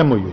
MOU,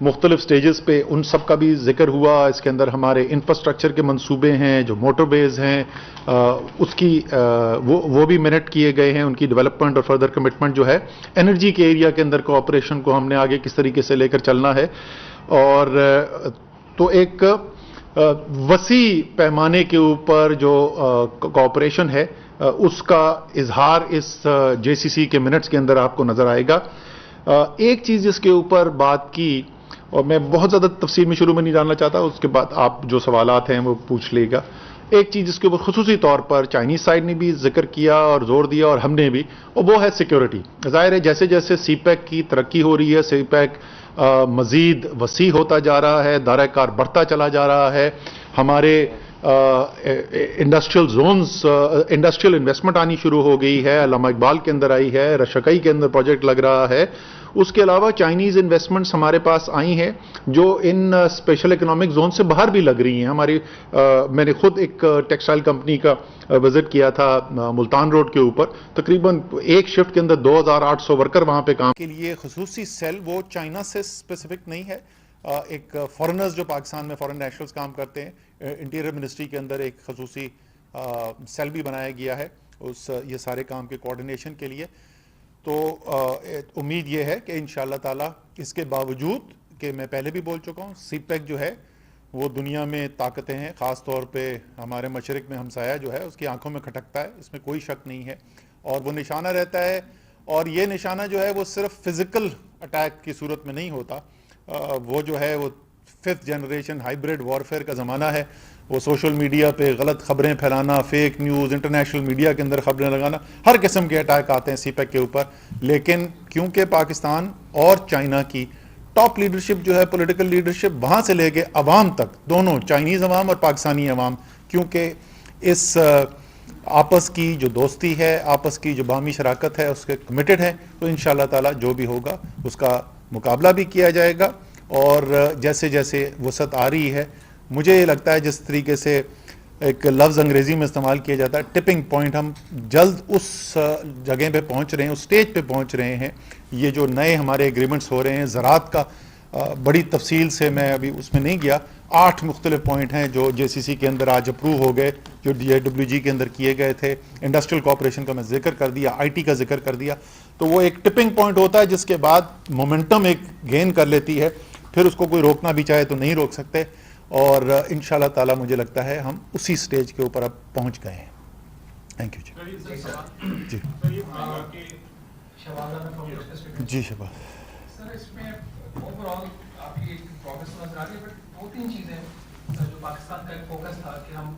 مختلف stages پہ ان سب کا بھی ذکر ہوا. اس کے اندر ہمارے انفراسٹرکچر کے منصوبے ہیں, جو موٹر ویز ہیں, اس کی وہ بھی منٹ کیے گئے ہیں, ان کی ڈیولپمنٹ اور فردر کمٹمنٹ جو ہے. انرجی کے ایریا کے اندر کوآپریشن کو ہم نے آگے کس طریقے سے لے کر چلنا ہے, اور تو ایک وسیع پیمانے کے اوپر جو کوآپریشن ہے اس کا اظہار اس جے سی سی کے منٹس کے اندر آپ کو نظر آئے گا. ایک چیز جس کے اوپر بات کی, اور میں بہت زیادہ تفصیل میں شروع میں نہیں جاننا چاہتا, اس کے بعد آپ جو سوالات ہیں وہ پوچھ لے گا. ایک چیز جس کے اوپر خصوصی طور پر چائنیز سائڈ نے بھی ذکر کیا اور زور دیا اور ہم نے بھی, اور وہ ہے سیکیورٹی. ظاہر ہے جیسے جیسے سی پیک کی ترقی ہو رہی ہے, سی پیک مزید وسیع ہوتا جا رہا ہے, دائرہ کار بڑھتا چلا جا رہا ہے, ہمارے انڈسٹریل زونز, انڈسٹریل انویسٹمنٹ آنی شروع ہو گئی ہے, علامہ اقبال کے اندر آئی ہے, رشکئی کے اندر پروجیکٹ لگ رہا ہے. اس کے علاوہ چائنیز انویسٹمنٹس ہمارے پاس آئی ہیں جو ان اسپیشل اکنامک زون سے باہر بھی لگ رہی ہیں. ہماری میں نے خود ایک ٹیکسٹائل کمپنی کا وزٹ کیا تھا ملتان روڈ کے اوپر, تقریباً ایک شفٹ کے اندر 2800 ورکر وہاں پہ کام کے لیے. خصوصی سیل وہ چائنا سے اسپیسیفک نہیں ہے, ایک فورنرز جو پاکستان میں فورن نیشنلز کام کرتے ہیں, انٹیریئر منسٹری کے اندر ایک خصوصی سیل بھی بنایا گیا ہے یہ سارے کام کے کوآرڈینیشن کے لیے. تو امید یہ ہے کہ انشاءاللہ تعالی اس کے باوجود کہ میں پہلے بھی بول چکا ہوں, سی پیک جو ہے وہ دنیا میں طاقتیں ہیں, خاص طور پہ ہمارے مشرق میں ہمسایہ جو ہے اس کی آنکھوں میں کھٹکتا ہے, اس میں کوئی شک نہیں ہے, اور وہ نشانہ رہتا ہے. اور یہ نشانہ جو ہے وہ صرف فزیکل اٹیک کی صورت میں نہیں ہوتا, وہ جو ہے وہ 5th جنریشن ہائیبریڈ وارفیئر کا زمانہ ہے. وہ سوشل میڈیا پہ غلط خبریں پھیلانا, فیک نیوز, انٹرنیشنل میڈیا کے اندر خبریں لگانا, ہر قسم کے اٹیک آتے ہیں سی پیک کے اوپر. لیکن کیونکہ پاکستان اور چائنا کی ٹاپ لیڈرشپ جو ہے, پولیٹیکل لیڈرشپ, وہاں سے لے کے عوام تک, دونوں چائنیز عوام اور پاکستانی عوام, کیونکہ اس آپس کی جو دوستی ہے, آپس کی جو باہمی شراکت ہے, اس کے کمیٹڈ ہیں, تو انشاءاللہ تعالی جو بھی ہوگا اس کا مقابلہ بھی کیا جائے گا. اور جیسے جیسے وسعت آ رہی ہے, مجھے یہ لگتا ہے جس طریقے سے ایک لفظ انگریزی میں استعمال کیا جاتا ہے ٹپنگ پوائنٹ, ہم جلد اس جگہ پہ پہنچ رہے ہیں, اس سٹیج پہ پہنچ رہے ہیں. یہ جو نئے ہمارے ایگریمنٹس ہو رہے ہیں, زراعت کا بڑی تفصیل سے میں ابھی اس میں نہیں گیا, 8 مختلف پوائنٹ ہیں جو جے سی سی کے اندر آج اپروو ہو گئے, جو ڈی اے ڈبلیو جی کے اندر کیے گئے تھے. انڈسٹریل کوآپریشن کا میں ذکر کر دیا, آئی ٹی کا ذکر کر دیا. تو وہ ایک ٹپنگ پوائنٹ ہوتا ہے جس کے بعد مومنٹم ایک گین کر لیتی ہے, پھر اس کو کوئی روکنا بھی چاہے تو نہیں روک سکتے. اور انشاءاللہ تعالی مجھے لگتا ہے ہم اسی سٹیج کے اوپر اب پہنچ گئے ہیں. تھینک یو جی. جی شباب. سر اس میں اوور آل آپ کی ایک پروگرس نظر آ رہی ہے, بٹ 2-3 چیزیں جو پاکستان کا ایک فوکس تھا کہ ہم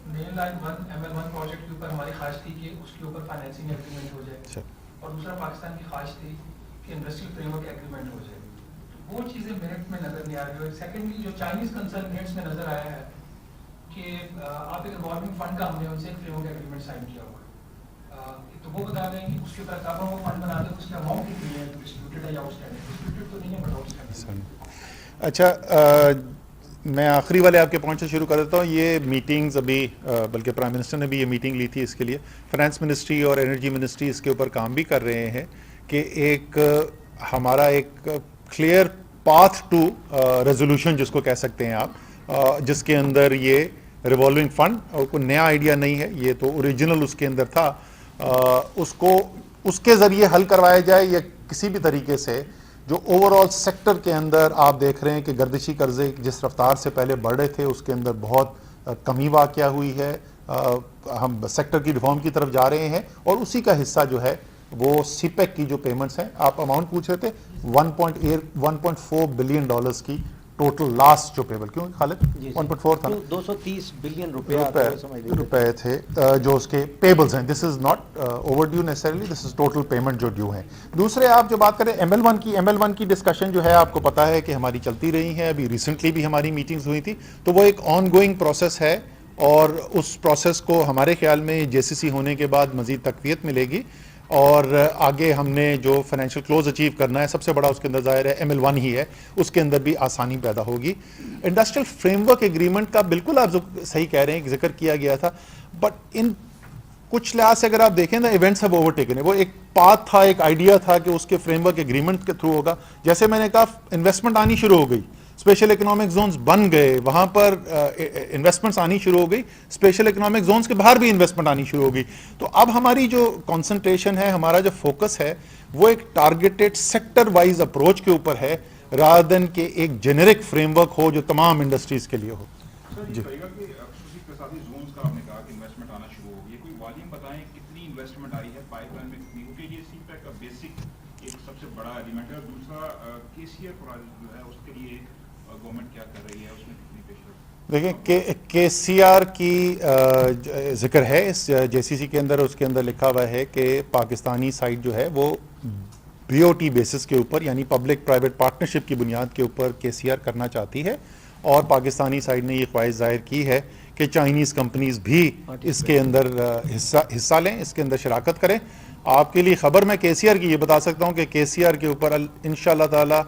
مین لائن 1 ML1 پروجیکٹ کے اوپر ہماری خواہش تھی کہ اس کے اوپر فائنینسنگ ایگریمنٹ ہو جائے, اور دوسرا پاکستان کی خواہش تھی کہ انڈسٹریل فریم ورک ایگریمنٹ ہو جائے. وہ چیزیں میرٹ میں نظر نہیں آ رہی. اور سیکنڈلی جو چائنیز کنسرن میٹس میں نظر آیا ہے کہ آپ ایک ریوالونگ فنڈ کا ہم نے ان سے ایک فریم ورک ایگریمنٹ سائن کیا ہوا ہے, تو وہ بتا دیں کہ اس کے اوپر کب ہم وہ فنڈ بنا دیں, اس کی اماؤنٹ کتنی ہے, ڈسٹریبیوٹیڈ ہے یا آؤٹ اسٹینڈنگ. ڈسٹریبیوٹیڈ تو نہیں ہے بٹ آؤٹ اسٹینڈنگ. اچھا, میں آخری والے آپ کے پوائنٹ سے شروع کر دیتا ہوں. یہ میٹنگز ابھی, بلکہ پرائم منسٹر نے بھی یہ میٹنگ لی تھی اس کے لیے, فائنانس منسٹری اور انرجی منسٹری اس کے اوپر کام بھی کر رہے ہیں کہ ایک ہمارا ایک کلیئر پاتھ ٹو ریزولوشن جس کو کہہ سکتے ہیں آپ, جس کے اندر یہ ریوالونگ فنڈ, اور کوئی نیا آئیڈیا نہیں ہے, یہ تو اوریجنل اس کے اندر تھا, اس کو اس کے ذریعے حل کروایا جائے, یا کسی بھی طریقے سے جو اوور آل سیکٹر کے اندر آپ دیکھ رہے ہیں کہ گردشی قرضے جس رفتار سے پہلے بڑھ رہے تھے اس کے اندر بہت کمی واقع ہوئی ہے. ہم سیکٹر کی ریفارم کی طرف جا رہے ہیں, اور اسی کا حصہ جو ہے وہ سی پیک کی جو پیمنٹس ہیں, آپ اماؤنٹ پوچھ رہے تھے, 1.4 بلین ڈالرز کی ٹوٹل لاسٹ جو پیبل, کیوں خالد 1.4 تھا, 230 بلین روپے تھے جو اس کے پیبلز ہیں. This is not overdue necessarily, this is total payment جو ڈیو ہیں. دوسرے آپ جو بات کریں ML1 کی ڈسکشن جو ہے آپ کو پتا ہے کہ ہماری چلتی رہی ہے, ابھی ریسنٹلی بھی ہماری میٹنگز ہوئی تھی, تو وہ ایک آن گوئنگ پروسیس ہے, اور اس پروسیس کو ہمارے خیال میں جے سی سی ہونے کے بعد مزید تقویت ملے گی. اور آگے ہم نے جو فائنینشیل کلوز اچیو کرنا ہے, سب سے بڑا اس کے اندر ظاہر ہے ML1 ہی ہے, اس کے اندر بھی آسانی پیدا ہوگی. انڈسٹریل فریم ورک ایگریمنٹ کا بالکل آپ صحیح کہہ رہے ہیں, ذکر کیا گیا تھا, بٹ ان کچھ لحاظ سے اگر آپ دیکھیں نا ایونٹس ہیو اوورٹیکن، وہ ایک پاتھ تھا، ایک آئیڈیا تھا کہ اس کے فریم ورک ایگریمنٹ کے تھرو ہوگا. جیسے میں نے کہا انویسٹمنٹ آنی شروع ہو گئی، اسپیشل اکنامک زونز بن گئے، وہاں پر انویسٹمنٹس آنی شروع ہو گئی، اسپیشل اکنامک زونز کے باہر بھی انویسٹمنٹ آنی شروع ہو گئی. تو اب ہماری جو کنسنٹریشن ہے، ہمارا جو فوکس ہے، وہ ایک ٹارگیٹڈ سیکٹر وائز اپروچ کے اوپر ہے rather than کہ ایک جنرک فریم ورک ہو جو تمام انڈسٹریز کے لیے ہو. جی اقتصادی زونز کا آپ نے کہا کہ انویسٹمنٹ آنا شروع ہو گئی، کوئی والیوم بتائیں کتنی انویسٹمنٹ آئی ہے پائپ لائن میں کتنی، کیونکہ یہ سی پیک کا بیسک ایک سب سے بڑا ایلیمنٹ ہے. اور دوسرا KCR پروجیکٹ جو ہے اس کے لیے گورنمنٹ کیا کر رہی ہے، اس میں کتنی پیش رفت؟ دیکھیں KCR کی ذکر ہے اس JCC کے اندر، اس کے اندر لکھا ہوا ہے کہ پاکستانی سائٹ جو ہے وہ BOT بیسس کے اوپر یعنی پبلک پرائیویٹ پارٹنرشپ کی بنیاد کے اوپر KCR کرنا چاہتی ہے، اور پاکستانی سائڈ نے یہ خواہش ظاہر کی ہے کہ چائنیز کمپنیز بھی اس کے اندر حصہ لیں، اس کے اندر شراکت کریں. آپ کے لیے خبر میں KCR کی یہ بتا سکتا ہوں کہ KCR کے اوپر انشاءاللہ تعالی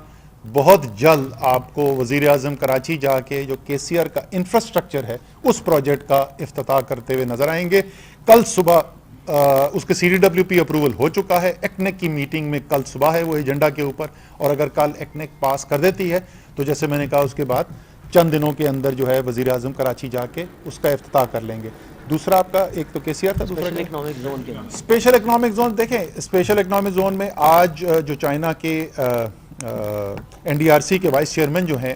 بہت جلد آپ کو وزیر اعظم کراچی جا کے جو KCR کا انفراسٹرکچر ہے اس پروجیکٹ کا افتتاح کرتے ہوئے نظر آئیں گے. کل صبح اس کے CDWP اپروول ہو چکا ہے، ایکنیک کی میٹنگ میں کل صبح ہے وہ ایجنڈا کے اوپر، اور اگر کل ایکنیک پاس کر دیتی ہے تو جیسے میں نے کہا اس کے بعد چند دنوں کے اندر جو ہے وزیر اعظم کراچی جا کے اس کا افتتاح کر لیں گے. دوسرا آپ کا ایک تو KCR تھا، دوسرا اسپیشل اکنامک زون. دیکھیں اسپیشل اکنامک زون میں آج جو چائنا کے NDRC کے وائس چیئرمین جو ہیں،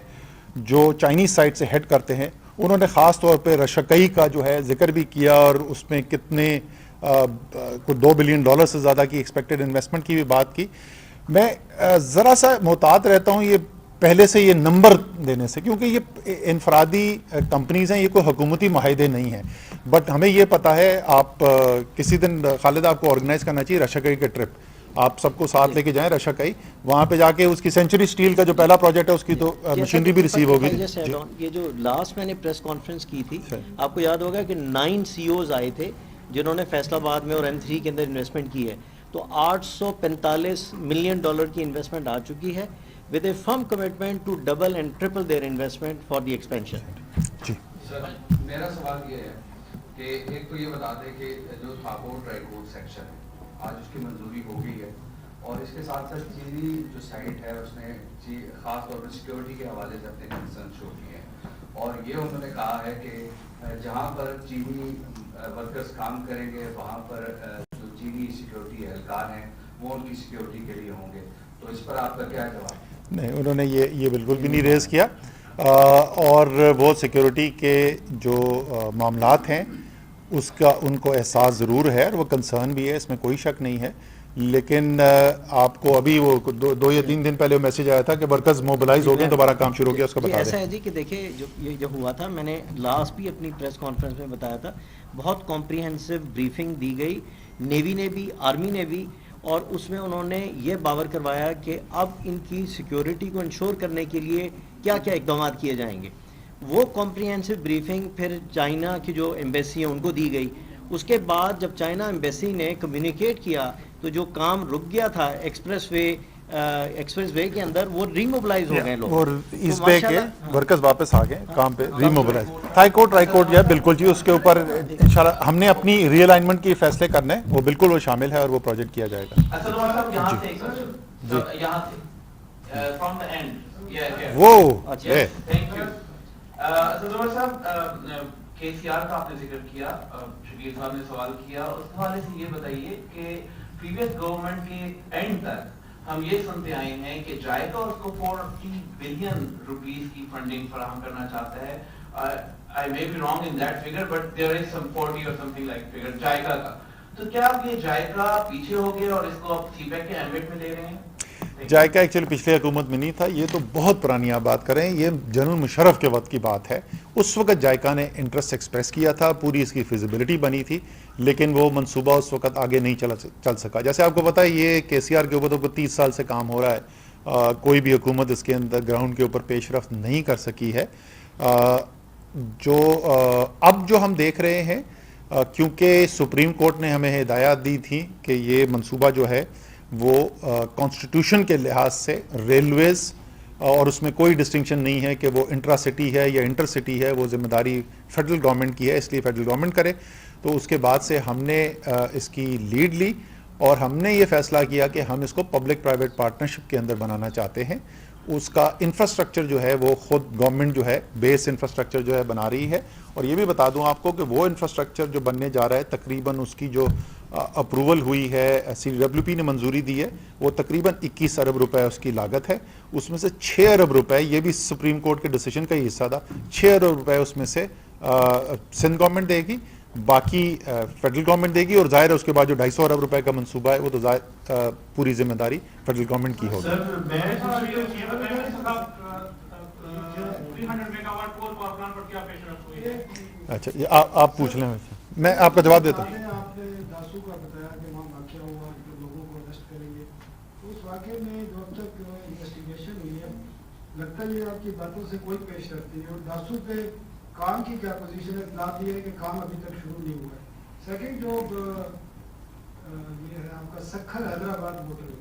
جو چائنیز سائٹ سے ہیڈ کرتے ہیں، انہوں نے خاص طور پہ رشکئی کا جو ہے ذکر بھی کیا، اور اس میں کتنے کوئی $2 بلین سے زیادہ کی ایکسپیکٹڈ انویسٹمنٹ کی بھی بات کی. میں ذرا سا محتاط رہتا ہوں یہ پہلے سے یہ نمبر دینے سے، کیونکہ یہ انفرادی کمپنیز ہیں، یہ کوئی حکومتی معاہدے نہیں ہیں. بٹ ہمیں یہ پتا ہے، آپ کسی دن خالد آپ کو آرگنائز کرنا چاہیے رشکئی کا ٹرپ، آپ سب کو ساتھ لے کے جائیں رشکئی، وہاں پہ جا کے اس کی سینچری اسٹیل کا جو پہلا پروجیکٹ ہے اس کی تو مشینری بھی ریسیو ہوگی. یہ جو لاسٹ میں نے پریس کانفرنس کی تھی، آپ کو یاد ہوگا کہ 9 CEOs آئے تھے جنہوں نے فیصل آباد میں اور M3 کے اندر انویسٹمنٹ کی ہے، تو $845 ملین کی انویسٹمنٹ آ چکی ہے with a firm commitment to double and triple their investment for the expansion. جی سر میرا سوال یہ ہے کہ ایک تو یہ بتا دیں کہ جو تھاپور ٹرائی سیکشن ہے آج اس کی منظوری ہو گئی ہے، اور اس کے ساتھ ساتھ چینی جو سائٹ ہے اس نے خاص طور پر سیکیورٹی کے حوالے سے اپنے کنسرن شو کیے ہیں، اور یہ انہوں نے کہا ہے کہ جہاں پر چینی ورکرز کام کریں گے وہاں پر جو چینی سیکیورٹی اہلکار ہیں وہ ان کی سیکیورٹی کے لیے ہوں گے. تو اس پر آپ کا کیا جواب؟ نہیں، انہوں نے یہ بالکل بھی نہیں ریز کیا، اور وہ سیکیورٹی کے جو معاملات ہیں اس کا ان کو احساس ضرور ہے، اور وہ کنسرن بھی ہے، اس میں کوئی شک نہیں ہے. لیکن آپ کو ابھی وہ 2 یا 3 دن پہلے میسج آیا تھا کہ ورکرز موبلائز ہو گئے، دوبارہ کام شروع ہو گیا، اس کا بتا دیں. ایسا ہے جی کہ دیکھیں جو ہوا تھا، میں نے لاسٹ بھی اپنی پریس کانفرنس میں بتایا تھا، بہت کمپریہنسو بریفنگ دی گئی نیوی نے بھی، آرمی نے بھی، اور اس میں انہوں نے یہ باور کروایا کہ اب ان کی سیکیورٹی کو انشور کرنے کے لیے کیا کیا اقدامات کیے جائیں گے. وہ کمپریہنسو بریفنگ پھر چائنا کی جو ایمبیسی ہے ان کو دی گئی. اس کے بعد جب چائنا ایمبیسی نے کمیونیکیٹ کیا تو جو کام رک گیا تھا ایکسپریس وے کے اندر، وہ ریموبلائز ہو گئے لوگ، اور ایسٹ بے کے ورکرز واپس آ گئے کام پہ، ریموبلائز. ہائی کورٹ ٹرائی کورٹ جو ہے بالکل جی اس کے اوپر انشاءاللہ ہم نے اپنی ری الائنمنٹ کی فیصلے کرنے، وہ بالکل وہ شامل ہے اور وہ پروجیکٹ کیا جائے گا. وہ KCR کا آپ نے ذکر کیا، شبیر صاحب نے سوال کیا، اس حوالے سے یہ بتائیے کہ پریویس گورنمنٹ کے اینڈ تک ہم یہ سنتے آئے ہیں کہ جائکا اس کو 40 بلین روپیز کی فنڈنگ فراہم کرنا چاہتا ہے. I may be wrong in that figure, but there is some 40 or something like figure جائکا کا. تو کیا آپ یہ جائکا پیچھے ہو گئے اور اس کو آپ سی پیک کے ایمبٹ میں لے رہے ہیں؟ جائکا ایکچولی پچھلے حکومت میں نہیں تھا، یہ تو بہت پرانی آپ بات کریں، یہ جنرل مشرف کے وقت کی بات ہے. اس وقت جائکا نے انٹرسٹ ایکسپریس کیا تھا، پوری اس کی فیزیبلٹی بنی تھی، لیکن وہ منصوبہ اس وقت آگے نہیں چل سکا. جیسے آپ کو پتا ہے یہ KCR کے اوپر تو 30 سال سے کام ہو رہا ہے، کوئی بھی حکومت اس کے اندر گراؤنڈ کے اوپر پیش رفت نہیں کر سکی ہے. اب جو ہم دیکھ رہے ہیں، کیونکہ سپریم کورٹ نے ہمیں ہدایات دی تھی کہ یہ منصوبہ جو ہے وہ کانسٹیٹیوشن کے لحاظ سے ریلویز، اور اس میں کوئی ڈسٹنکشن نہیں ہے کہ وہ انٹرا سٹی ہے یا انٹر سٹی ہے، وہ ذمہ داری فیڈرل گورنمنٹ کی ہے، اس لیے فیڈرل گورنمنٹ کرے. تو اس کے بعد سے ہم نے اس کی لیڈ لی اور ہم نے یہ فیصلہ کیا کہ ہم اس کو پبلک پرائیویٹ پارٹنرشپ کے اندر بنانا چاہتے ہیں. اس کا انفراسٹرکچر جو ہے وہ خود گورنمنٹ جو ہے بیس انفراسٹرکچر جو ہے بنا رہی ہے. اور یہ بھی بتا دوں آپ کو کہ وہ انفراسٹرکچر جو بننے جا رہا ہے تقریباً اس کی جو اپروول ہوئی ہے CWP نے منظوری دی ہے وہ تقریباً 21 ارب روپے اس کی لاگت ہے. اس میں سے 6 ارب روپے یہ بھی سپریم کورٹ کے ڈیسیجن کا ہی حصہ تھا. 6 ارب روپے اس میں سے سندھ گورنمنٹ دے گی, باقی فیڈرل گورنمنٹ دے گی, اور ظاہر ہے اس کے بعد جو 250 ارب روپے کا منصوبہ ہے وہ تو پوری ذمہ داری فیڈرل گورنمنٹ کی ہوگی. اچھا یہ آپ پوچھ لیں, میں آپ کا جواب دیتا ہوں. آپ نے داسو کا بتایا کہ وہاں واقعہ ہوا کہ لوگوں کو اریسٹ کریں گے, تو اس واقعے میں جو اب تک انویسٹیگیشن ہوئی ہے لگتا ہے یہ آپ کی باتوں سے کوئی پیش رفت نہیں, اور داسو پہ کام کی کیا پوزیشن ہے؟ اطلاع یہ ہے کہ کام ابھی تک شروع نہیں ہوا ہے. سیکنڈ جو یہ ہے آپ کا سکھر حیدرآباد موٹر وے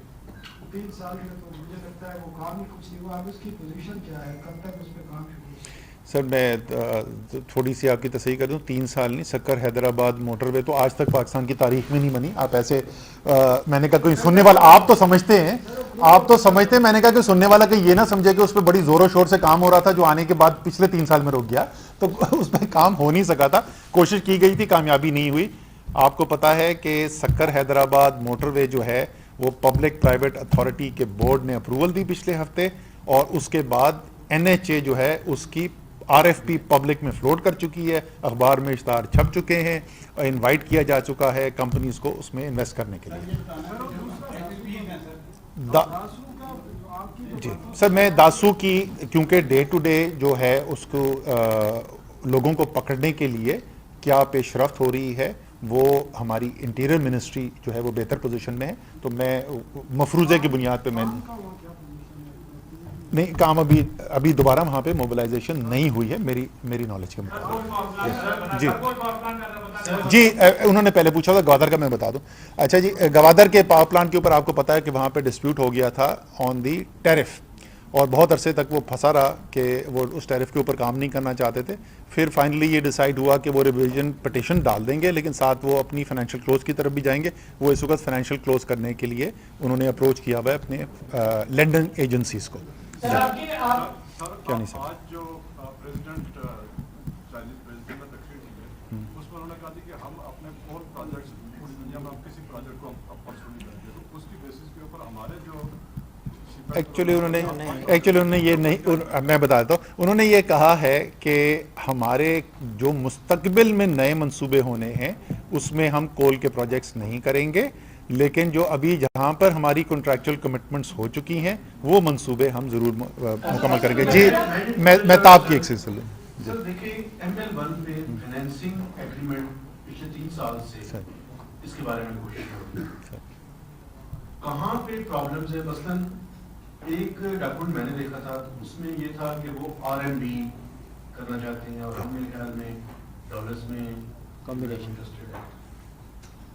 3 سال میں, تو مجھے لگتا ہے وہ کام ہی کچھ نہیں ہوا. اب اس کی پوزیشن کیا ہے, کب تک اس پہ کام شروع ہوگا؟ سر میں تھوڑی سی آپ کی تصحیح کر دوں, 3 سال نہیں, سکر حیدرآباد موٹر وے تو آج تک پاکستان کی تاریخ میں نہیں بنی. آپ ایسے میں نے کہا کوئی سننے والا, آپ تو سمجھتے ہیں, میں نے کہا کہ سننے والا کہ یہ نہ سمجھے کہ اس پہ بڑی زور و شور سے کام ہو رہا تھا جو آنے کے بعد پچھلے 3 سال میں رک گیا, تو اس پہ کام ہو نہیں سکا تھا. کوشش کی گئی تھی, کامیابی نہیں ہوئی. آپ کو پتا ہے کہ سکر حیدرآباد موٹر وے جو ہے وہ پبلک پرائیویٹ اتھارٹی کے بورڈ نے اپروول دی پچھلے ہفتے, اور اس کے بعد NHA جو ہے اس کی RFP پبلک میں فلوٹ کر چکی ہے, اخبار میں اشتہار چھپ چکے ہیں, انوائٹ کیا جا چکا ہے کمپنیز کو اس میں انویسٹ کرنے کے لیے. جی سر, میں داسو کی کیونکہ ڈے ٹو ڈے جو ہے اس کو لوگوں کو پکڑنے کے لیے کیا پیش رفت ہو رہی ہے وہ ہماری انٹیریئر منسٹری جو ہے وہ بہتر پوزیشن میں ہے, تو میں مفروضے کی بنیاد پہ میں نہیں, کام ابھی دوبارہ وہاں پہ موبلائزیشن نہیں ہوئی ہے میری نالج کے مطابق. جی انہوں نے پہلے پوچھا تھا گوادر کا, میں بتا دوں. اچھا جی, گوادر کے پاور پلانٹ کے اوپر آپ کو پتا ہے کہ وہاں پہ ڈسپیوٹ ہو گیا تھا آن دی ٹیرف, اور بہت عرصے تک وہ پھنسا رہا کہ وہ اس ٹیرف کے اوپر کام نہیں کرنا چاہتے تھے. پھر فائنلی یہ ڈیسائیڈ ہوا کہ وہ ریویژن پٹیشن ڈال دیں گے, لیکن ساتھ وہ اپنی فائنینشیل کلوز کی طرف بھی جائیں گے. وہ اس وقت فائنینشیل کلوز کرنے کے لیے انہوں نے اپروچ کیا ہوا ہے اپنے لینڈنگ ایجنسیز کو. کیا نہیں سر, آج جو پریزیڈنٹ چائنیز پریزیڈنٹ کا تقریر کی ہے اس میں انہوں نے کہا تھا کہ ہم اپنے اور پروجیکٹس پوری دنیا میں ہم کسی پروجیکٹ کو ہم پرسو نہیں کریں گے, تو اس کی بیسس کے اوپر ہمارے جو ایکچولی انہوں نے یہ نہیں, میں بتاتا ہوں, انہوں نے یہ کہا ہے کہ ہمارے جو مستقبل میں نئے منصوبے ہونے ہیں اس میں ہم کول کے پروجیکٹس نہیں کریں گے, لیکن جو ابھی جہاں پر ہماری کنٹریکچوئل کمٹمنٹس ہو چکی ہیں وہ منصوبے ہم ضرور مکمل کریں گے. جی میں تاب کی ایک سلسلے. سر دیکھیں ML1 پہ فائنینسنگ ایگریمنٹ پچھلے 3 سال سے اس کے بارے میں کوشش ہو رہی ہے, کہاں پہ پرابلمز ہے؟ مثلاً ایک ڈاکومنٹ میں نے دیکھا تھا, اس میں یہ تھا کہ وہ RMB کرنا چاہتے ہیں اور ہم میرے خیال میں ڈالرز میں کمبینیشن انٹرسٹڈ ہے,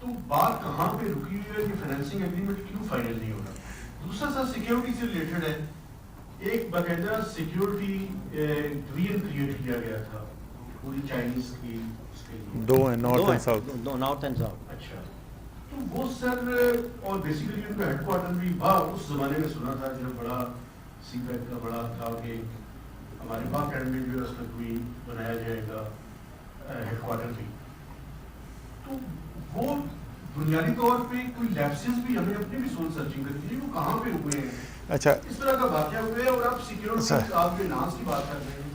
تو بات کہاں پہ رکی ہوئی ہے کہ فائنینسنگ ایگریمنٹ کیوں فائنل نہیں ہو رہا؟ دوسرا سر سیکیورٹی سے ریلیٹڈ ہے, ایک باقاعدہ سیکیورٹی ڈویژن کریٹ کیا گیا تھا پوری چائنیز کی, اس کے لیے 2 ہیں, نارتھ اینڈ ساؤتھ. اچھا, تو وہ سر اور بیسیکلی ان کا ہیڈ کوارٹر بھی اس زمانے میں سنا تھا جب بڑا سی پیک کا بڑا تھا کہ ہمارے پاک اینڈ جو اس میں کوئی بنایا جائے گا ہیڈ کوارٹر بھی, تو وہ بنیادی طور پہ کوئی لیپسز بھی ہمیں اپنی بھی سوچ سرچنگ کرتی ہے, وہ کہاں پہ ہوئے ہیں؟ اچھا اس طرح کا واقعہ ہوئے ہیں, اور آپ سیکیورٹی آپ کے ناز کی بات کر رہے ہیں,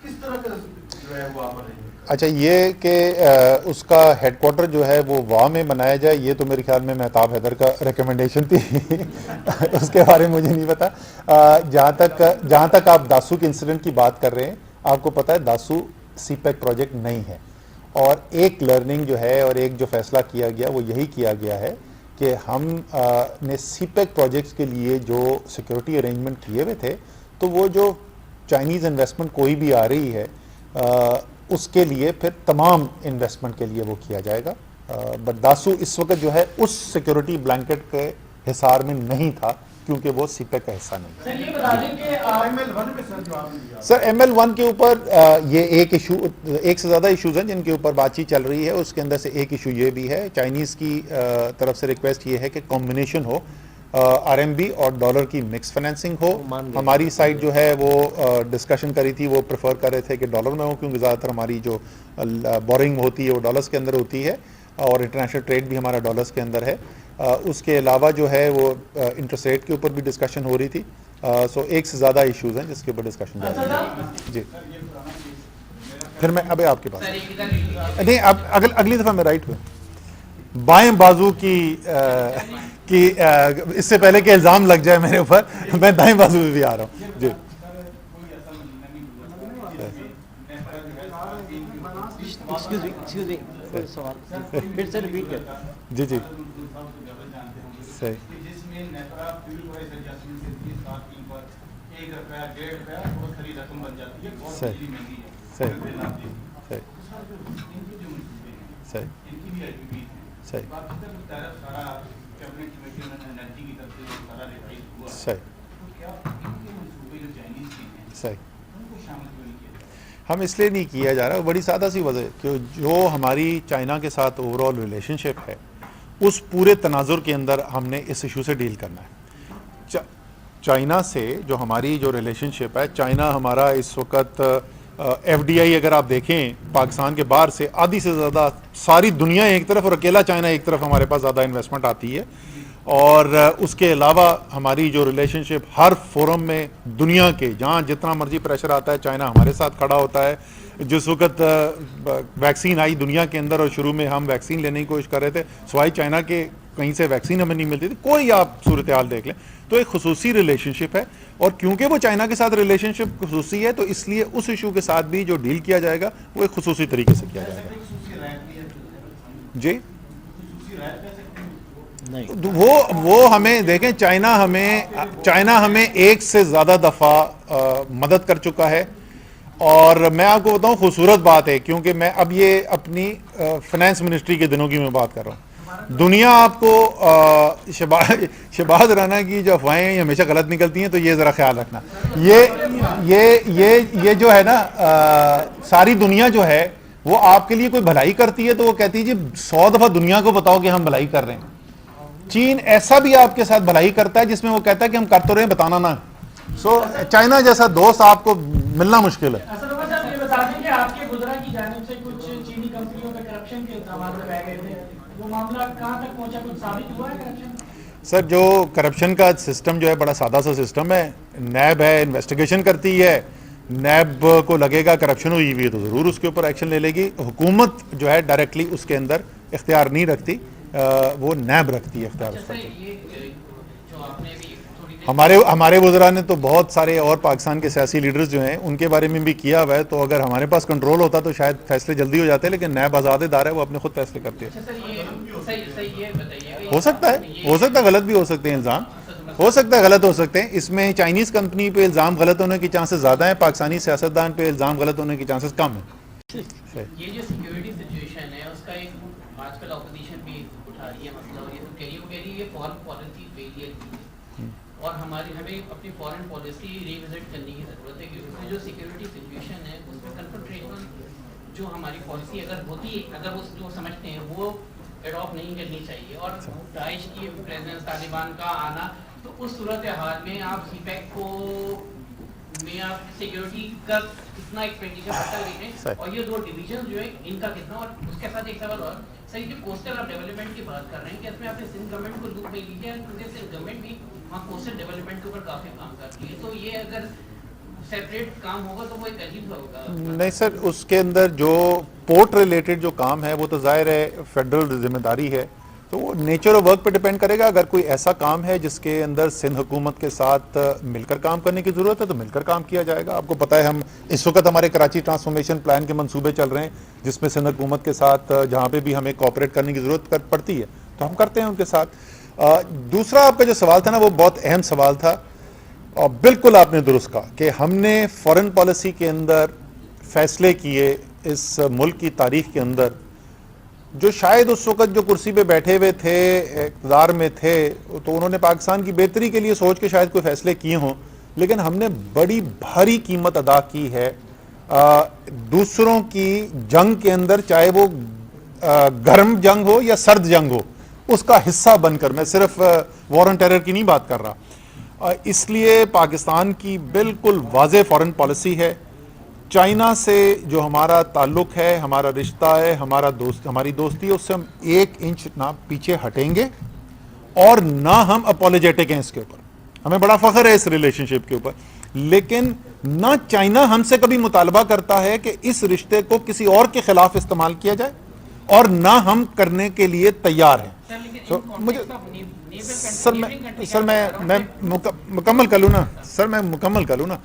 کس طرح کا جو ہے وہ آپ رہے ہیں؟ اچھا, یہ کہ اس کا ہیڈ کوارٹر جو ہے وہ واہ میں بنایا جائے, یہ تو میرے خیال میں مہتاب حیدر کا ریکمنڈیشن تھی اس کے بارے میں مجھے نہیں پتا. جہاں تک آپ داسو کے انسیڈنٹ کی بات کر رہے ہیں, آپ کو پتا ہے داسو سی پیک پروجیکٹ نہیں ہے, اور ایک لرننگ جو ہے اور ایک جو فیصلہ کیا گیا وہ یہی کیا گیا ہے کہ ہم نے سی پیک پروجیکٹس کے لیے جو سیکورٹی ارینجمنٹ کیے ہوئے تھے, تو وہ جو چائنیز انویسٹمنٹ کوئی بھی آ رہی ہے اس کے لیے پھر تمام انویسٹمنٹ کے لیے وہ کیا جائے گا. بٹ داسو اس وقت جو ہے اس سیکورٹی بلینکٹ کے حصار میں نہیں تھا کیونکہ وہ سی پیک کا حصہ نہیں. سر یہ بتا دیں کہ ML1 میں سر جو آپ نے دیا سر ML1 کے اوپر یہ ایک سے زیادہ ایشوز ہیں جن کے اوپر بات چیت چل رہی ہے. اس کے اندر سے ایک ایشو یہ بھی ہے, چائنیز کی طرف سے ریکویسٹ یہ ہے کہ کمبینیشن ہو, RMB اور ڈالر کی مکس فائنینسنگ ہو. ہماری سائڈ جو ہے وہ ڈسکشن کری تھی, وہ پریفر کر رہے تھے کہ ڈالر میں ہو, کیونکہ زیادہ تر ہماری جو بورنگ ہوتی ہے وہ ڈالرز کے اندر ہوتی ہے اور انٹرنیشنل ٹریڈ بھی ہمارا ڈالرز کے اندر ہے. اس کے علاوہ جو ہے وہ انٹرسٹ ریٹ کے اوپر بھی ڈسکشن ہو رہی تھی. سو ایک سے زیادہ ایشوز ہیں جس کے اوپر ڈسکشن جاری ہے. جی پھر میں اب آپ کے پاس نہیں, اب اگلی دفعہ میں رائٹ ہوں. بائیں بازو کی اس سے پہلے کہ الزام لگ جائے میرے اوپر, میں دائیں بازو پہ بھی آ رہا ہوں. جی جی جی صحیح ہم اس لیے نہیں کیا جا رہا, بڑی سادہ سی وجہ کہ جو ہماری چائنا کے ساتھ اوور آل ریلیشن شپ ہے اس پورے تناظر کے اندر ہم نے اس ایشو سے ڈیل کرنا ہے. چائنا سے جو ہماری جو ریلیشن شپ ہے, چائنا ہمارا اس وقت FDI اگر آپ دیکھیں پاکستان کے باہر سے آدھی سے زیادہ ساری دنیا ایک طرف اور اکیلا چائنا ایک طرف ہمارے پاس زیادہ انویسٹمنٹ آتی ہے. اور اس کے علاوہ ہماری جو ریلیشن شپ ہر فورم میں دنیا کے جہاں جتنا مرضی پریشر آتا ہے چائنا ہمارے ساتھ کھڑا ہوتا ہے. جس وقت ویکسین آئی دنیا کے اندر اور شروع میں ہم ویکسین لینے کی کوشش کر رہے تھے, سوائے چائنا کے کہیں سے ویکسین ہمیں نہیں ملتی تھی. کوئی آپ صورتحال دیکھ لیں تو ایک خصوصی ریلیشن شپ ہے, اور کیونکہ وہ چائنا کے ساتھ ریلیشن شپ خصوصی ہے تو اس لیے اس ایشو کے ساتھ بھی جو ڈیل کیا جائے گا وہ ایک خصوصی طریقے سے کیا جائے گا. جی وہ ہمیں دیکھیں, چائنا ہمیں ایک سے زیادہ دفعہ مدد کر چکا ہے. اور میں آپ کو بتاؤں خوبصورت بات ہے, کیونکہ میں اب یہ اپنی فائنانس منسٹری کے دنوں کی میں بات کر رہا ہوں. دنیا آپ کو شہباز رانا کی جو افواہیں ہمیشہ غلط نکلتی ہیں, تو یہ ذرا خیال رکھنا. یہ جو ہے نا ساری دنیا جو ہے وہ آپ کے لیے کوئی بھلائی کرتی ہے تو وہ کہتی ہے جی 100 دفعہ دنیا کو بتاؤ کہ ہم بھلائی کر رہے ہیں. چین ایسا بھی آپ کے ساتھ بھلائی کرتا ہے جس میں وہ کہتا ہے کہ ہم کر تو رہے ہیں, بتانا نہ. سو چائنا جیسا دوست آپ کو ملنا مشکل ہے. یہ بتا دیں کہ آپ کے گزرا کی جانب سے کچھ چینی کمپنیوں میں کرپشن کے الزامات لگائے گئے تھے, وہ معاملہ کہاں تک پہنچا, کچھ ثابت ہوا ہے کرپشن؟ سر جو کرپشن کا سسٹم جو ہے بڑا سادہ سا سسٹم ہے. نیب ہے, انویسٹیگیشن کرتی ہے. نیب کو لگے گا کرپشن ہوئی ہوئی ہے تو ضرور اس کے اوپر ایکشن لے لے گی. حکومت جو ہے ڈائریکٹلی اس کے اندر اختیار نہیں رکھتی, وہ نیب رکھتی ہے اختیار اس پر. ہمارے وزراء نے تو بہت سارے اور پاکستان کے سیاسی لیڈرز جو ہیں ان کے بارے میں بھی کیا ہوا ہے, تو اگر ہمارے پاس کنٹرول ہوتا تو شاید فیصلے جلدی ہو جاتے, لیکن نیب آزاد ادارہ ہے, وہ اپنے خود فیصلے کرتے ہیں. ہو سکتا ہے غلط بھی ہو سکتے ہیں, الزام ہو سکتا ہے غلط ہو سکتے ہیں. اس میں چائنیز کمپنی پہ الزام غلط ہونے کی چانسز زیادہ ہیں, پاکستانی سیاستدان پہ الزام غلط ہونے کی چانسز کم ہیں. یہ جو سیکیورٹی سچویشن ہے اس کا ایک آج کل اپوزیشن بھی اٹھا رہی ہے مسئلہ, اور یہ تو کہہ رہی ہے یہ فارن پالیسی فیلئر کی ہے, اور ہمیں اپنی فارن پالیسی ریوزٹ کرنے کی ضرورت ہے, کیونکہ اس میں جو سیکیورٹی سچویشن ہے اس میں کنفنٹریشن جو ہماری پالیسی اگر ہوتی ہے, اگر وہ جو سمجھتے ہیں وہ ایڈاپٹ نہیں کرنی چاہیے. اور داعش کی پریزنس, طالبان کا آنا, تو اس صورتحال میں آپ سی پیک کو میں آپ سیکیورٹی کا کتنا ایکسپینڈیچر پتہ لیں, اور یہ دو ڈویژن جو ہے ان کا کتنا. اور اس کے ساتھ ایک سوال اور, سر یہ جو کوسٹل آپ ڈیولپمنٹ کی بات کر رہے ہیں کہ اس میں آپ نے سندھ گورنمنٹ کو لوپ میں لیجیے, کیونکہ سندھ گورنمنٹ بھی وہاں کوسٹل ڈیولپمنٹ کے اوپر کافی کام کرتی ہے, تو یہ اگر سیپریٹ کام ہوگا تو وہ ایک عجیب ہوگا. نہیں سر, اس کے اندر جو پورٹ ریلیٹڈ جو کام ہے وہ تو ظاہر ہے فیڈرل ذمہ داری ہے, تو وہ نیچر آف ورک پہ ڈیپینڈ کرے گا. اگر کوئی ایسا کام ہے جس کے اندر سندھ حکومت کے ساتھ مل کر کام کرنے کی ضرورت ہے تو مل کر کام کیا جائے گا. آپ کو پتہ ہے ہم اس وقت ہمارے کراچی ٹرانسفارمیشن پلان کے منصوبے چل رہے ہیں جس میں سندھ حکومت کے ساتھ جہاں پہ بھی ہمیں کوآپریٹ کرنے کی ضرورت پڑتی ہے تو ہم کرتے ہیں ان کے ساتھ. دوسرا آپ کا جو سوال تھا نا وہ بہت اہم سوال تھا, اور بالکل آپ نے درست کہا کہ ہم نے فارن پالیسی کے اندر فیصلے کیے اس ملک کی تاریخ کے اندر جو شاید اس وقت جو کرسی پہ بیٹھے ہوئے تھے اقتدار میں تھے تو انہوں نے پاکستان کی بہتری کے لیے سوچ کے شاید کوئی فیصلے کیے ہوں، لیکن ہم نے بڑی بھاری قیمت ادا کی ہے دوسروں کی جنگ کے اندر، چاہے وہ گرم جنگ ہو یا سرد جنگ ہو، اس کا حصہ بن کر. میں صرف وار آن ٹیرر کی نہیں بات کر رہا. اس لیے پاکستان کی بالکل واضح فارن پالیسی ہے. چائنا سے جو ہمارا تعلق ہے، ہمارا رشتہ ہے، ہماری دوستی ہے، اس سے ہم 1 انچ نہ پیچھے ہٹیں گے اور نہ ہم اپولوجیٹک ہیں اس کے اوپر. ہمیں بڑا فخر ہے اس ریلیشن شپ کے اوپر، لیکن نہ چائنا ہم سے کبھی مطالبہ کرتا ہے کہ اس رشتے کو کسی اور کے خلاف استعمال کیا جائے، اور نہ ہم کرنے کے لیے تیار ہیں. سر میں مکمل کر لوں نا.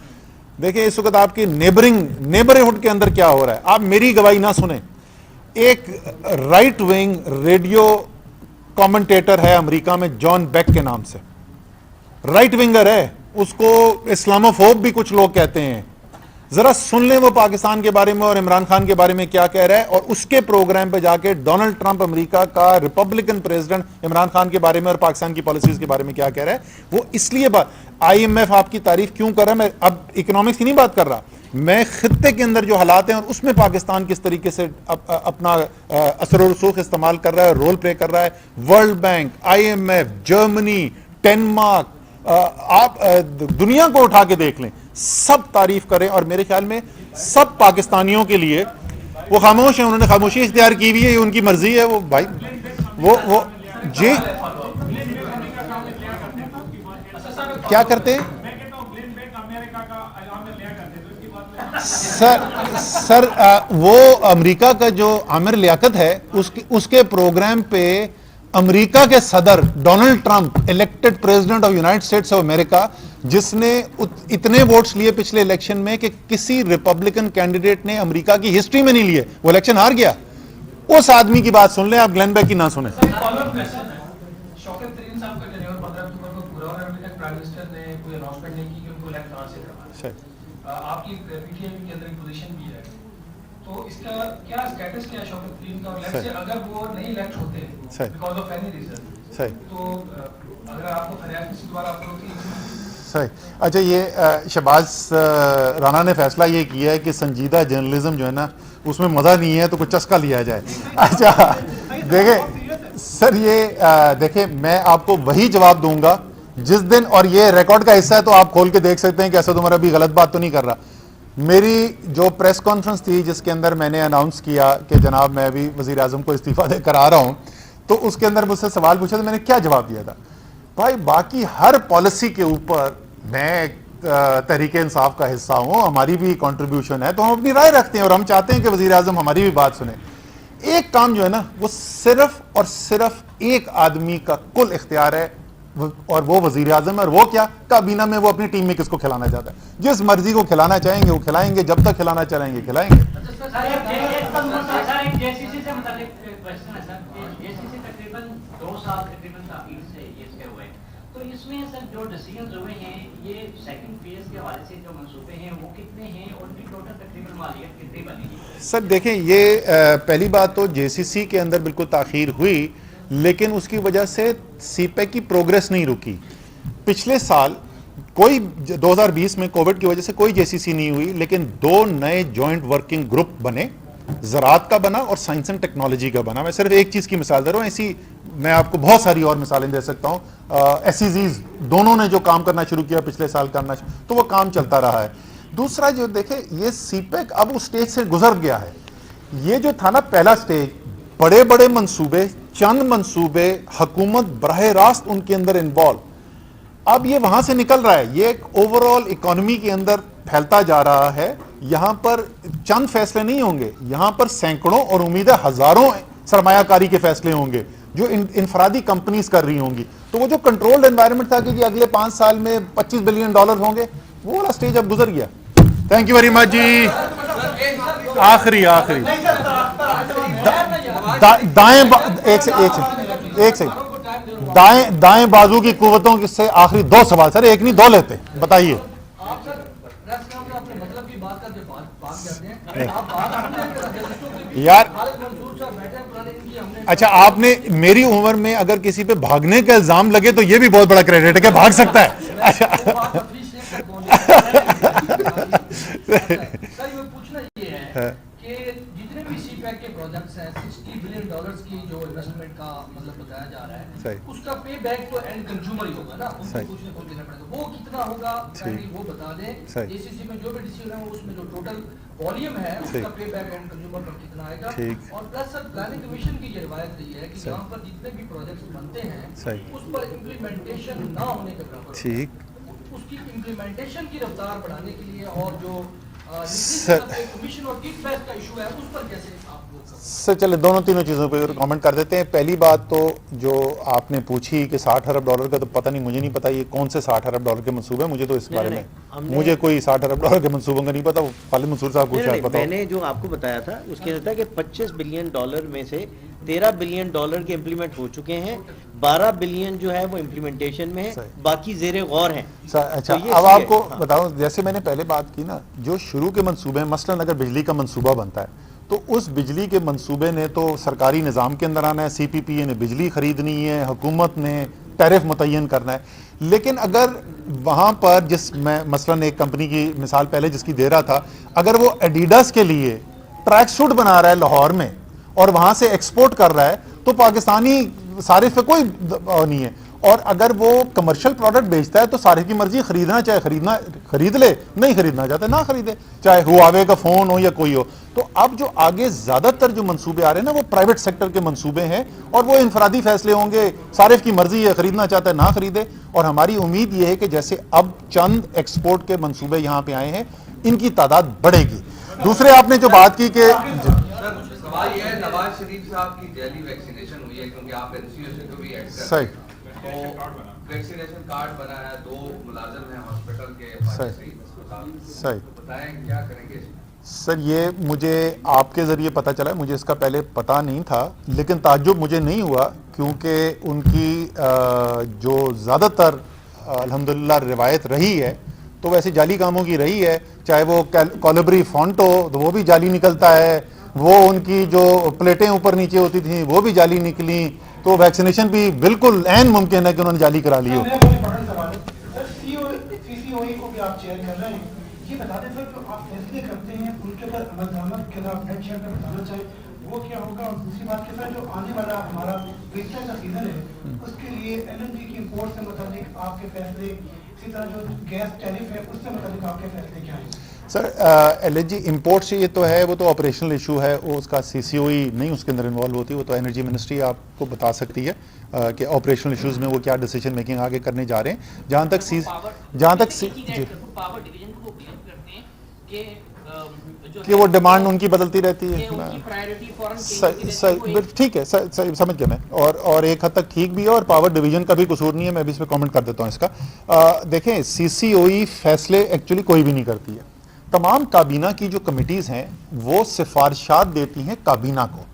دیکھیں اس وقت آپ کی نیبرہڈ کے اندر کیا ہو رہا ہے، آپ میری گواہی نہ سنیں. ایک رائٹ ونگ ریڈیو کامنٹیٹر ہے امریکہ میں جان بیک کے نام سے، رائٹ ونگر ہے، اس کو اسلاموفوب بھی کچھ لوگ کہتے ہیں. ذرا سن لیں وہ پاکستان کے بارے میں اور عمران خان کے بارے میں کیا کہہ رہا ہے، اور اس کے پروگرام پہ جا کے ڈونلڈ ٹرمپ امریکہ کا ریپبلکن پریزیڈنٹ عمران خان کے بارے میں اور پاکستان کی پالیسیز کے بارے میں کیا کہہ رہا ہے. وہ اس لیے IMF آپ کی تعریف کیوں کر رہا ہے. میں اب اکنامکس کی نہیں بات کر رہا، میں خطے کے اندر جو حالات ہیں اور اس میں پاکستان کس طریقے سے اپنا اثر و رسوخ استعمال کر رہا ہے، رول پلے کر رہا ہے. World bank, IMF، Germany, Denmark, آپ دنیا کو اٹھا کے دیکھ لیں، سب تعریف کریں. اور میرے خیال میں سب پاکستانیوں کے لیے وہ خاموش ہیں، انہوں نے خاموشی اختیار کی ہوئی ہے، یہ ان کی مرضی ہے. وہ بھائی وہ جی کیا کرتے ہیں سر وہ امریکہ کا جو عامر لیاقت ہے اس کے پروگرام پہ امریکہ کے صدر Donald Trump, elected president of United States of America, جس نے اتنے ووٹس لیے پچھلے الیکشن میں کہ کسی ریپبلکن کینڈیڈیٹ نے امریکہ کی ہسٹری میں نہیں لیے، وہ الیکشن ہار گیا. اس آدمی کی بات سن لیں آپ، گلین بیک کی نہ سنیں. آپ کی پی ٹی آئی کے اندر ایک پوزیشن بھی ہے، تو اس کا کیا سٹیٹس کیا ہے شوکت ترین کا؟ اور لیٹس سے اگر وہ نہیں الیکٹ ہوتے بیکاز آف اینی ریزن، تو اگر آپ کو فریاد کسی دوبارہ آپ ہوتی صحیح. اچھا، یہ شہباز رانا نے فیصلہ یہ کیا ہے کہ سنجیدہ جرنلزم جو ہے نا اس میں مزہ نہیں ہے تو کچھ چسکا لیا جائے. اچھا دیکھیں سر، یہ دیکھیں میں آپ کو وہی جواب دوں گا جس دن، اور یہ ریکارڈ کا حصہ ہے تو آپ کھول کے دیکھ سکتے ہیں کہ اسد عمر ابھی غلط بات تو نہیں کر رہا. میری جو پریس کانفرنس تھی جس کے اندر میں نے اناؤنس کیا کہ جناب میں ابھی وزیر اعظم کو استعفیٰ دے کر آ رہا ہوں، تو اس کے اندر مجھ سے سوال پوچھا تھا، میں نے کیا جواب دیا تھا؟ بھائی باقی ہر پالیسی کے اوپر میں تحریک انصاف کا حصہ ہوں، ہماری بھی کنٹریبیوشن ہے، تو ہم اپنی رائے رکھتے ہیں اور ہم چاہتے ہیں کہ وزیر اعظم ہماری بھی بات سنیں. ایک کام جو ہے نا وہ صرف اور صرف ایک آدمی کا کل اختیار ہے، اور وہ وزیر اعظم ہے. اور وہ کیا؟ کابینہ میں وہ اپنی ٹیم میں کس کو کھلانا چاہتا ہے. جس مرضی کو کھلانا چاہیں گے وہ کھلائیں گے، جب تک کھلانا چاہیں گے کھلائیں گے. تو اس میں سر جو ڈیسیژنز ہوئے ہیں یہ سیکنڈ فیز کے حوالے سے جو منصوبے ہیں وہ کتنے ہیں اور ان کی ٹوٹل تقریباً مالیت کتنی بنے گی؟ سر دیکھیں، یہ پہلی بات تو JCC کے اندر بالکل تاخیر ہوئی، لیکن اس کی وجہ سے سی پیک کی پروگریس نہیں رکی. پچھلے سال کوئی 2020 میں کووڈ کی وجہ سے کوئی JCC نہیں ہوئی، لیکن 2 نئے جوائنٹ ورکنگ گروپ بنے، زراعت کا بنا اور سائنس اینڈ ٹیکنالوجی کا بنا. میں صرف ایک چیز کی مثال دے رہا ہوں، ایسی میں آپ کو بہت ساری اور مثالیں دے سکتا ہوں. SEZs دونوں نے جو کام کرنا شروع کیا پچھلے سال کرنا تو وہ کام چلتا رہا ہے. دوسرا جو دیکھیں، یہ سی پیک اب اس سٹیج سے گزر گیا ہے. یہ جو تھا نا پہلا سٹیج، بڑے بڑے منصوبے، چند منصوبے، حکومت براہ راست ان کے اندر انوالو، اب یہ وہاں سے نکل رہا ہے، یہ ایک اوور آل اکانومی کے اندر پھیلتا جا رہا ہے. یہاں پر چند فیصلے نہیں ہوں گے، یہاں پر سینکڑوں اور امید ہے ہزاروں سرمایہ کاری کے فیصلے ہوں گے جو انفرادی کمپنیز کر رہی ہوں گی. تو وہ جو کنٹرولڈ انوائرمنٹ تھا کہ اگلے 5 سال میں $25 بلین ہوں گے، وہ والا سٹیج اب گزر گیا. تھینک یو ویری مچ جی. آخری دائیں ایک سے دائیں بازو کی قوتوں سے آخری 2 سوال سر، ایک نہیں 2 لیتے، بتائیے. یار اچھا آپ نے میری عمر میں اگر کسی پہ بھاگنے کا الزام لگے تو یہ بھی بہت بڑا کریڈٹ ہے کہ بھاگ سکتا ہے. اچھا پوچھنا یہ ہے کہ جتنے بھی سی پیک کے پروجیکٹس ہیں $60 بلین کی جو انویسٹمنٹ کا مطلب بتایا جا رہا ہے اس کا پے بیک تو اینڈ کنزیومر ہی ہوگا نا, ان کو کچھ نہ کچھ دینا پڑے گا, وہ کتنا ہوگا وہ بتا دیں. اے سی سی میں جو بھی ڈیسیژن ہے اس میں جو ٹوٹل والیوم ہے اس کا پے بیک اینڈ کنزیومر پر کتنا آئے گا. اور پلس سر پلاننگ کمیشن کی یہ روایت رہی ہے کہ یہاں پر جتنے بھی پروجیکٹس بنتے ہیں اس پر امپلیمنٹیشن نہ ہونے کے برابر اس کی امپلیمنٹیشن کی رفتار بڑھانے کے لیے اور جو سر چلے دونوں تینوں چیزوں پہ کامنٹ کر دیتے ہیں. پہلی بات تو جو آپ نے پوچھی کہ $60 ارب کا, تو پتہ نہیں, مجھے نہیں پتا یہ کون سے $60 ارب کے منصوبے ہیں, مجھے تو اس بارے میں مجھے کوئی $60 ارب کے منصوبوں کا نہیں پتا. خالد منصور صاحب کو شاید پتا. میں نے جو آپ کو بتایا تھا اس کے اندر تھا کہ $25 بلین میں سے $13 بلین کے امپلیمنٹ ہو چکے ہیں, $12 بلین جو ہے وہ امپلیمنٹیشن میں ہے, باقی زیر غور ہیں. اچھا اب آپ کو بتاؤں, جیسے میں نے پہلے بات کی نا, جو شروع کے منصوبے ہیں, مثلاً اگر بجلی کا منصوبہ بنتا ہے تو اس بجلی کے منصوبے نے تو سرکاری نظام کے اندر آنا ہے, سی پی پی اے نے بجلی خریدنی ہے, حکومت نے ٹیرف متعین کرنا ہے. لیکن اگر وہاں پر جس میں مثلاً ایک کمپنی کی مثال پہلے جس کی دے رہا تھا, اگر وہ ایڈیڈاس کے لیے ٹریک سوٹ بنا رہا ہے لاہور میں اور وہاں سے ایکسپورٹ کر رہا ہے تو پاکستانی صارف پہ کوئی نہیں ہے. اور اگر وہ کمرشل پروڈکٹ بیچتا ہے تو صارف کی مرضی, خریدنا چاہے خرید لے, نہیں خریدنا چاہتے نہ خریدے, چاہے ہواوے کا فون ہو یا کوئی ہو. تو اب جو آگے زیادہ تر جو منصوبے آ رہے ہیں نا وہ پرائیویٹ سیکٹر کے منصوبے ہیں اور وہ انفرادی فیصلے ہوں گے, صارف کی مرضی ہے, خریدنا چاہتا ہے نہ خریدے. اور ہماری امید یہ ہے کہ جیسے اب چند ایکسپورٹ کے منصوبے یہاں پہ آئے ہیں ان کی تعداد بڑھے گی. دوسرے آپ نے جو بات کی کہ سوال یہ ہے, نواز شریف صاحب کی دہلی ویکسینیشن ہوئی ہے کیونکہ آپ این سی او سے کو بھی ایڈ کر رہے ہیں, تو ویکسینیشن کارڈ بنا ہے, 2 ملازم ہیں ہاسپٹل کے, صحیح بتائیں کیا کریں گے. سر یہ مجھے آپ کے ذریعے پتہ چلا, مجھے اس کا پہلے پتہ نہیں تھا, لیکن تعجب مجھے نہیں ہوا کیونکہ ان کی جو زیادہ تر الحمدللہ روایت رہی ہے تو ویسے جعلی کاموں کی رہی ہے. چاہے وہ کالبری فونٹ ہو تو وہ بھی جعلی نکلتا ہے, وہ ان کی جو پلیٹیں اوپر نیچے ہوتی تھیں وہ بھی جعلی نکلیں, تو ویکسینیشن بھی بالکل عین ممکن ہے کہ انہوں نے جعلی کرا لی ہو. یہ بتا دیں سر, جو آپ فیصلے کرتے ہیں ان کے اوپر عمل درآمد کے آپ نیٹ شیئر میں بتانا چاہیں وہ کیا ہوگا. اور دوسری بات کے ساتھ جو آنے والا ہمارا ویسٹرن کا سیزن ہے اس کے لیے ایل این جی کی امپورٹ سے متعلق آپ کے فیصلے, اسی طرح جو گیس ٹیرف ہے اس سے متعلق آپ کے فیصلے کیا ہیں. سر ایل این جی امپورٹ سے یہ تو ہے, وہ تو آپریشنل ایشو ہے, وہ اس کا سی سی او ای نہیں اس کے اندر انوالو ہوتی, وہ تو انرجی منسٹری آپ کو بتا سکتی ہے کہ آپریشنل ایشوز میں وہ کیا ڈیسیجن میکنگ آگے کرنے جا رہے ہیں. جہاں تک کہ وہ ڈیمانڈ ان کی بدلتی رہتی ہے, ٹھیک ہے سمجھ گیا میں, اور ایک حد تک ٹھیک بھی ہے, اور پاور ڈویژن کا بھی قصور نہیں ہے. میں بھی اس پہ کامنٹ کر دیتا ہوں اس کا. دیکھیں سی سی او ای فیصلے ایکچولی کوئی بھی نہیں کرتی ہے. تمام کابینہ کی جو کمیٹیز ہیں وہ سفارشات دیتی ہیں کابینہ کو,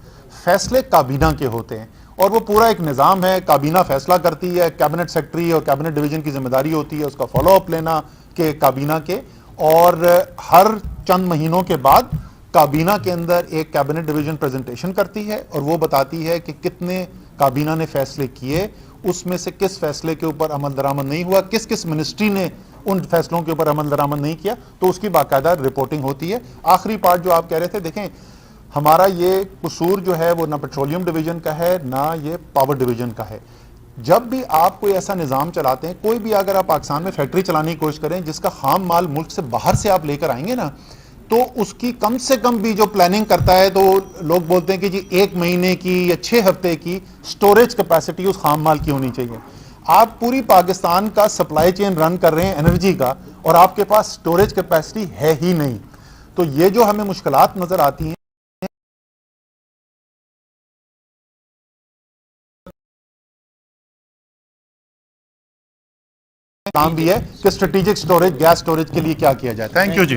فیصلے کابینہ کے ہوتے ہیں, اور وہ پورا ایک نظام ہے. کابینہ فیصلہ کرتی ہے, کیبنٹ سیکٹری اور کیبنٹ ڈویژن کی ذمہ داری ہوتی ہے اس کا فالو اپ لینا کہ کابینہ کے, اور ہر چند مہینوں کے بعد کابینہ کے اندر ایک کیبنٹ ڈویژن پریزنٹیشن کرتی ہے اور وہ بتاتی ہے کہ کتنے کابینہ نے فیصلے کیے, اس میں سے کس فیصلے کے اوپر عمل درآمد نہیں ہوا, کس کس منسٹری نے ان فیصلوں کے اوپر عمل درآمد نہیں کیا, تو اس کی باقاعدہ رپورٹنگ ہوتی ہے. آخری پارٹ جو آپ کہہ رہے تھے, دیکھیں ہمارا یہ قصور جو ہے وہ نہ پیٹرولیم ڈویژن کا ہے نہ یہ پاور ڈویژن کا ہے. جب بھی آپ کوئی ایسا نظام چلاتے ہیں, کوئی بھی اگر آپ پاکستان میں فیکٹری چلانے کی کوشش کریں جس کا خام مال ملک سے باہر سے آپ لے کر آئیں گے نا, تو اس کی کم سے کم بھی جو پلاننگ کرتا ہے تو لوگ بولتے ہیں کہ جی 1 مہینے کی یا 6 ہفتے کی سٹوریج کیپیسٹی اس خام مال کی ہونی چاہیے. آپ پوری پاکستان کا سپلائی چین رن کر رہے ہیں انرجی کا, اور آپ کے پاس سٹوریج کیپیسٹی ہے ہی نہیں. تو یہ جو ہمیں مشکلات نظر آتی ہیں کام بھی ہے کہ اسٹریٹجک سٹوریج, گیس سٹوریج کے لیے کیا کیا جائے. Thank you G.